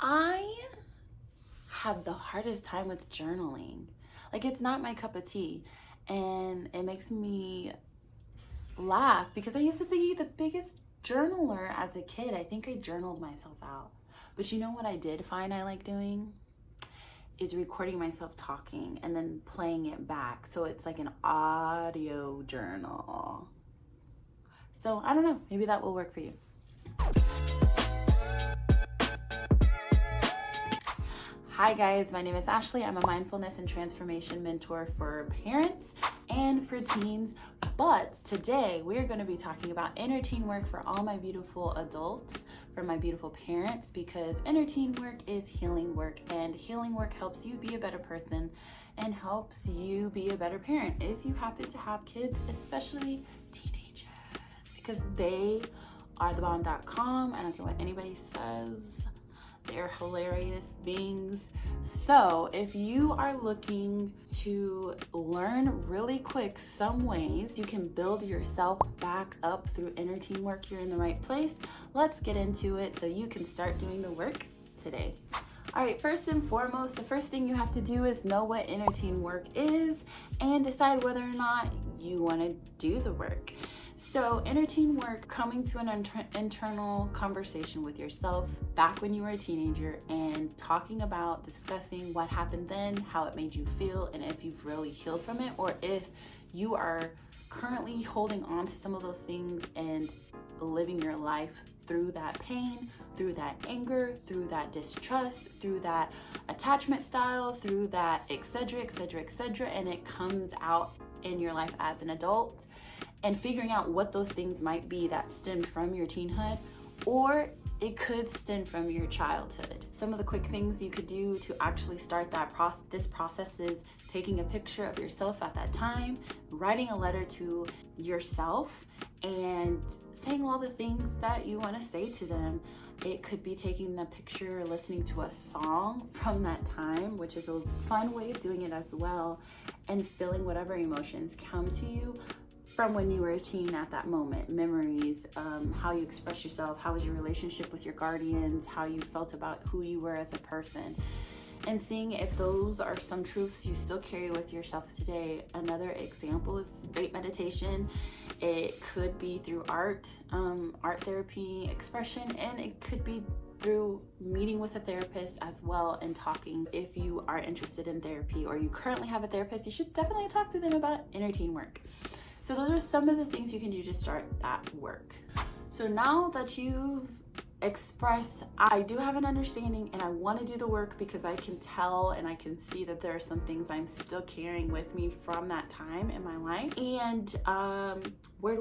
I have the hardest time with journaling. Like, it's not my cup of tea. And it makes me laugh because I used to be the biggest journaler as a kid. I think I journaled myself out. But you know what I did find I like doing? Is recording myself talking and then playing it back. So it's like an audio journal. So I don't know, maybe that will work for you. Hi guys, my name is Ashley. I'm a mindfulness and transformation mentor for parents and for teens. But today we're going to be talking about inner teen work for all my beautiful adults, for my beautiful parents, because inner teen work is healing work, and healing work helps you be a better person and helps you be a better parent if you happen to have kids, especially teenagers, because they are the bomb.com. I don't care what anybody says. They're hilarious beings. So if you are looking to learn really quick some ways you can build yourself back up through inner teen work, you're in the right place. Let's get into it so you can start doing the work today. All right, first and foremost, the first thing you have to do is know what inner teen work is and decide whether or not you want to do the work. So inner teen work, coming to an internal conversation with yourself back when you were a teenager and talking about, discussing what happened then, how it made you feel, and if you've really healed from it, or if you are currently holding on to some of those things and living your life through that pain, through that anger, through that distrust, through that attachment style, through that etc., and it comes out in your life as an adult, and figuring out what those things might be that stemmed from your teenhood, or it could stem from your childhood. Some of the quick things you could do to actually start this process is taking a picture of yourself at that time, writing a letter to yourself, and saying all the things that you want to say to them. It could be taking the picture, listening to a song from that time, which is a fun way of doing it as well, and feeling whatever emotions come to you from when you were a teen at that moment. Memories, how you express yourself, how was your relationship with your guardians, how you felt about who you were as a person, and seeing if those are some truths you still carry with yourself today. Another example is great meditation. It could be through art therapy, expression, and it could be through meeting with a therapist as well and talking. If you are interested in therapy or you currently have a therapist, you should definitely talk to them about inner teen work. So those are some of the things you can do to start that work. So now that you've expressed, I do have an understanding and I want to do the work because I can tell and I can see that there are some things I'm still carrying with me from that time in my life. And where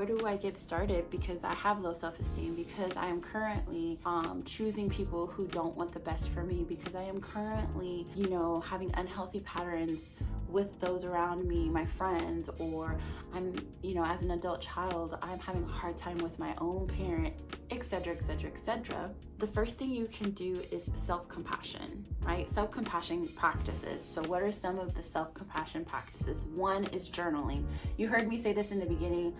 do I get started? Because I have low self-esteem, because I am currently choosing people who don't want the best for me, because I am currently, having unhealthy patterns with those around me, my friends, or I'm, as an adult child, I'm having a hard time with my own parent, etc. The first thing you can do is self-compassion, right? Self-compassion practices. So what are some of the self-compassion practices? One is journaling. You heard me say this in the beginning.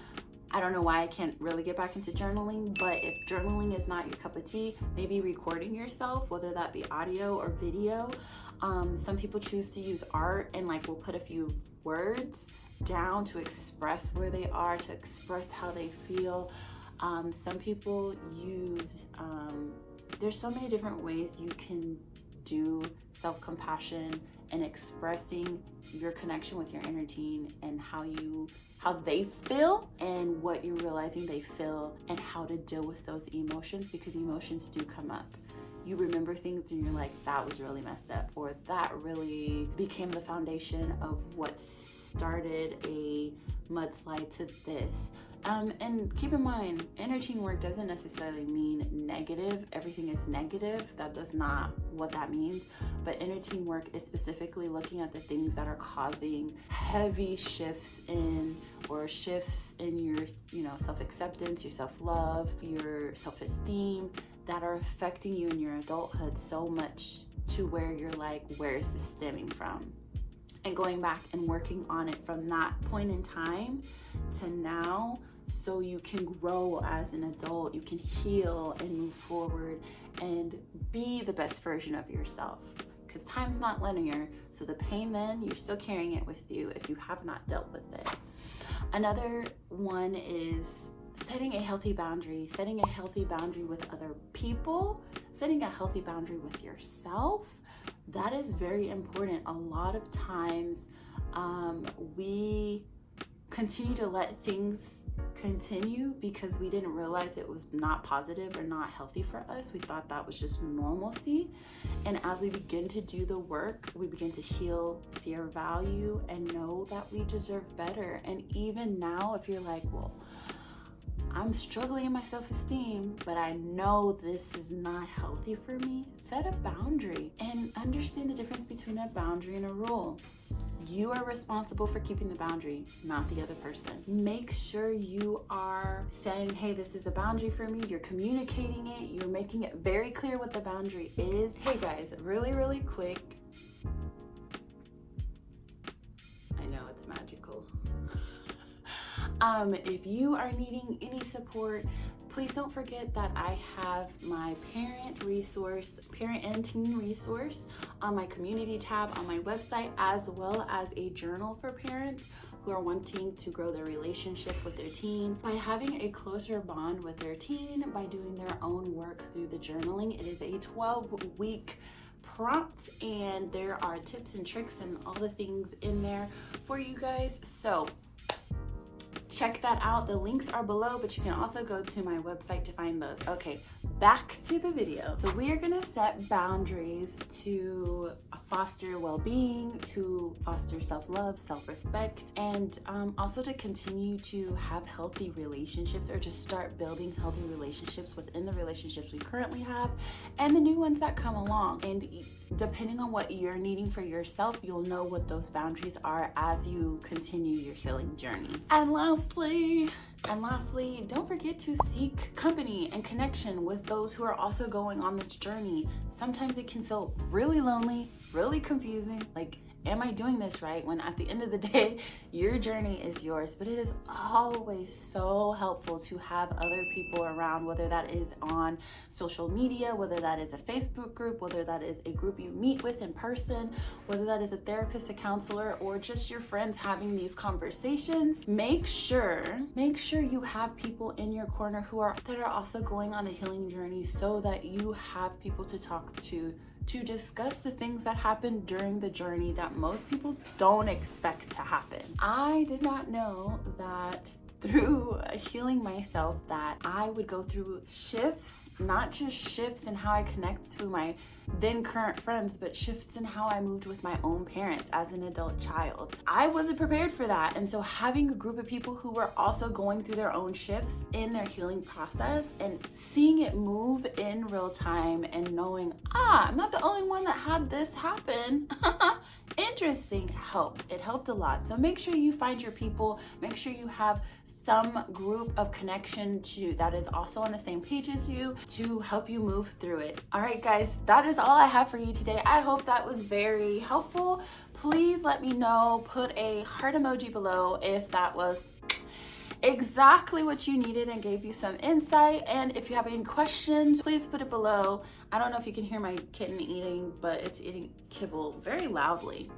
I don't know why I can't really get back into journaling, but if journaling is not your cup of tea, maybe recording yourself, whether that be audio or video. Some people choose to use art and will put a few words down to express where they are, to express how they feel. Some people use, there's so many different ways you can do self-compassion and expressing your connection with your inner teen and how they feel and what you're realizing they feel and how to deal with those emotions, because emotions do come up. You remember things and you're like, that was really messed up, or that really became the foundation of what started a mudslide to this. And keep in mind, inner teen work doesn't necessarily mean negative. Everything is negative. That does not what that means. But inner teen work is specifically looking at the things that are causing heavy shifts in your, self-acceptance, your self-love, your self-esteem, that are affecting you in your adulthood so much to where you're like, where is this stemming from? And going back and working on it from that point in time to now, so you can grow as an adult, you can heal and move forward and be the best version of yourself. Because time's not linear, so the pain then, you're still carrying it with you if you have not dealt with it. Another one is setting a healthy boundary with other people, setting a healthy boundary with yourself. That is very important. A lot of times we continue to let things continue because we didn't realize it was not positive or not healthy for us. We thought that was just normalcy. And as we begin to do the work, we begin to heal, see our value, and know that we deserve better. And even now, if you're like, well, I'm struggling in my self-esteem, but I know this is not healthy for me, set a boundary and understand the difference between a boundary and a rule. You are responsible for keeping the boundary, not the other person. Make sure you are saying, hey, this is a boundary for me. You're communicating it. You're making it very clear what the boundary is. Hey guys, really, really quick. I know it's magical. If you are needing any support, please don't forget that I have my parent and teen resource on my community tab on my website, as well as a journal for parents who are wanting to grow their relationship with their teen by having a closer bond with their teen by doing their own work through the journaling. It is a 12-week prompt, and there are tips and tricks and all the things in there for you guys. So check that out. The links are below, but you can also go to my website to find those. Okay, back to the video. So we are gonna set boundaries to foster well-being, to foster self-love, self-respect, and also to continue to have healthy relationships, or to start building healthy relationships within the relationships we currently have and the new ones that come along. And depending on what you're needing for yourself, you'll know what those boundaries are as you continue your healing journey. And lastly, don't forget to seek company and connection with those who are also going on this journey. Sometimes it can feel really lonely, really confusing, like, am I doing this right? When at the end of the day, your journey is yours. But it is always so helpful to have other people around, whether that is on social media, whether that is a Facebook group, whether that is a group you meet with in person, whether that is a therapist, a counselor, or just your friends having these conversations. Make sure you have people in your corner that are also going on a healing journey, so that you have people to talk to discuss the things that happen during the journey that most people don't expect to happen. I did not know that through healing myself that I would go through shifts, not just shifts in how I connect to my then current friends, but shifts in how I moved with my own parents as an adult child. I wasn't prepared for that. And so having a group of people who were also going through their own shifts in their healing process and seeing it move in real time and knowing, I'm not the only one that had this happen. Interesting, helped. It helped a lot. So make sure you find your people, make sure you have some group of connection that is also on the same page as you to help you move through it. All right, guys, that is all I have for you today. I hope that was very helpful. Please let me know, put a heart emoji below if that was exactly what you needed and gave you some insight. And if you have any questions, please put it below. I don't know if you can hear my kitten eating, but it's eating kibble very loudly.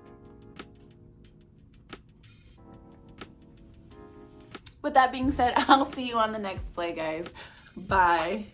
With that being said, I'll see you on the next play, guys. Bye.